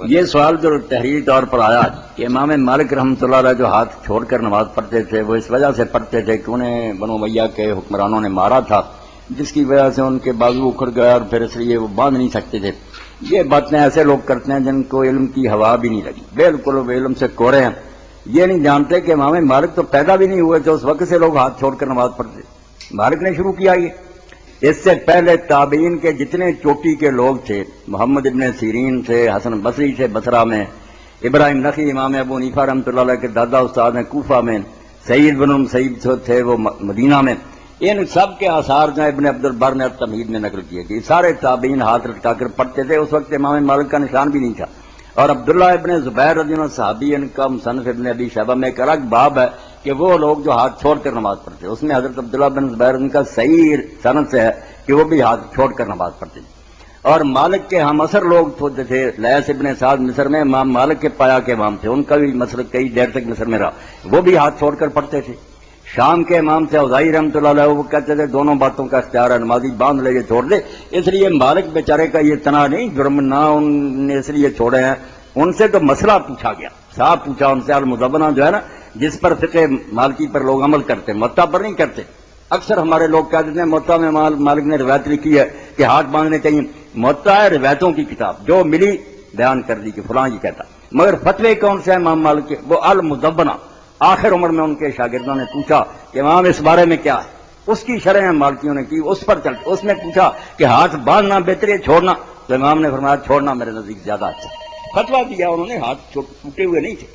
یہ سوال جو تحریری طور پر آیا کہ امام مالک رحمۃ اللہ علیہ جو ہاتھ چھوڑ کر نماز پڑھتے تھے وہ اس وجہ سے پڑھتے تھے کہ انہیں بنو امیہ کے حکمرانوں نے مارا تھا، جس کی وجہ سے ان کے بازو اکھڑ گیا اور پھر اس لیے وہ باندھ نہیں سکتے تھے۔ یہ باتیں ایسے لوگ کرتے ہیں جن کو علم کی ہوا بھی نہیں لگی، بالکل وہ علم سے کورے ہیں، یہ نہیں جانتے کہ امام مالک تو پیدا بھی نہیں ہوئے تھے اس وقت سے لوگ ہاتھ چھوڑ کر نماز پڑھتے۔ مالک نے شروع کیا یہ، اس سے پہلے تابعین کے جتنے چوٹی کے لوگ تھے، محمد ابن سیرین سے، حسن بصری سے بصرہ میں، ابراہیم نخعی امام ابو حنیفہ رحمۃ اللہ علیہ کے دادا استاد ہیں کوفہ میں، سعید بن مسیب تھے وہ مدینہ میں، ان سب کے آثار جو ابن عبد البر نے تمہید میں نقل کیے کہ سارے تابعین ہاتھ لٹکا کر پڑھتے تھے، اس وقت امام مالک کا نشان بھی نہیں تھا۔ اور عبداللہ ابن زبیر رضی اللہ عنہ صحابی، ان کا مصنف ابن ابی شیبہ میں ایک الگ باب ہے کہ وہ لوگ جو ہاتھ چھوڑ کر نماز پڑھتے، اس میں حضرت عبداللہ بن زبیر ان کا صحیح سند سے ہے کہ وہ بھی ہاتھ چھوڑ کر نماز پڑھتے تھے۔ اور مالک کے ہم اثر لوگ تھے، لیث ابن سعد مصر میں امام مالک کے پایا کے امام تھے، ان کا بھی مسلک کئی دیر تک مصر میں رہا، وہ بھی ہاتھ چھوڑ کر پڑھتے تھے۔ شام کے امام تھے اوزاعی رحمۃ اللہ علیہ، وہ کہتے تھے دونوں باتوں کا اختیار ہے، نمازی باندھ لے یہ چھوڑ دے، اس لیے مالک بیچارے کا یہ تنا نہیں، جرم نہ ان نے اس لیے چھوڑے ہیں، ان سے تو مسئلہ پوچھا گیا، صاحب پوچھا ان سے، المذبنہ جو ہے نا جس پر فقہ مالکی پر لوگ عمل کرتے، موطا پر نہیں کرتے۔ اکثر ہمارے لوگ کہہ دیتے ہیں موطا میں مالک نے روایت لکھی ہے کہ ہاتھ باندھنے چاہیے، موطا ہے روایتوں کی کتاب، جو ملی بیان کر دی کہ فلاں یہ کہتا، مگر فتوے کون سے ہیں امام مالک کے؟ وہ المذبنہ۔ آخر عمر میں ان کے شاگردوں نے پوچھا کہ امام اس بارے میں کیا ہے، اس کی شرح مالکیوں نے کی، اس پر چلتے، اس نے پوچھا کہ ہاتھ باندھنا بہتر ہے چھوڑنا، تو امام نے فرمایا چھوڑنا میرے نزدیک زیادہ اچھا۔ فتویٰ دیا انہوں نے، ہاتھ ٹوٹے ہوئے نہیں تھے۔